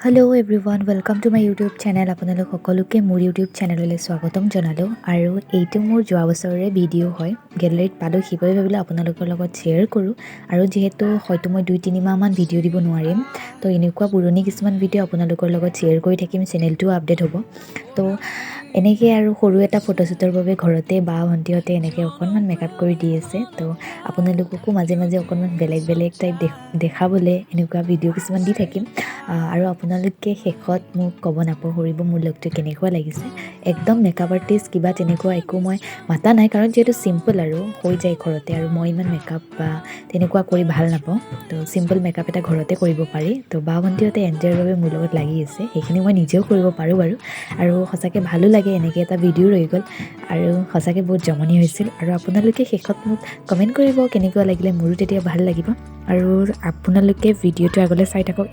hello' everyone welcome to my YouTube channel আপোনালোক সকলোকে মোৰ ইউটিউব চেনেললৈ স্বাগতম জনালোঁ আৰু এইটো মোৰ যোৱা বছৰৰে ভিডিঅ' হয় গেলেৰীত পালোঁ সেইবাবে ভাবিলোঁ আপোনালোকৰ লগত শ্বেয়াৰ কৰোঁ আৰু যিহেতু হয়তো মই 2-3 মাহমান ভিডিঅ' দিব নোৱাৰিম তো এনেকুৱা পুৰণি কিছুমান ভিডিঅ' আপোনালোকৰ লগত শ্বেয়াৰ কৰি থাকিম চেনেলটো আপডেট হ'ব তো এনেকৈ আৰু সৰু এটা ফটোশ্বুটৰ বাবে ঘৰতে বা ভণ্টিহঁতে এনেকৈ অকণমান মেকআপ কৰি দি আছে তো আপোনালোককো মাজে মাজে অকণমান বেলেগ বেলেগ টাইপ দেখাবলৈ এনেকুৱা ভিডিঅ' কিছুমান দি থাকিম আৰু আপোনালোকে শেষত মোক ক'ব নাপাহৰিব মোৰ লুকটো কেনেকুৱা লাগিছে একদম মেকআপ আৰ্টিষ্ট কিবা তেনেকুৱা একো মই মাতা নাই কাৰণ যিহেতু চিম্পল আৰু হৈ যায় ঘৰতে আৰু মই ইমান মেকআপ বা তেনেকুৱা কৰি ভাল নাপাওঁ তো চিম্পল মেকআপ এটা ঘৰতে কৰিব পাৰি তো বা ভণ্টিহঁতে এনজয়ৰ বাবে মোৰ লগত লাগি আছে সেইখিনি মই নিজেও কৰিব পাৰোঁ বাৰু আৰু সঁচাকৈ ভালো লাগে এনেকৈ এটা ভিডিঅ' ৰৈ গ'ল আৰু সঁচাকৈ বহুত জমনি হৈছিল আৰু আপোনালোকে শেষত মোক কমেণ্ট কৰিব কেনেকুৱা লাগিলে মোৰো তেতিয়া ভাল লাগিব আৰু আপোনালোকে ভিডিঅ'টো আগলৈ চাই থাকক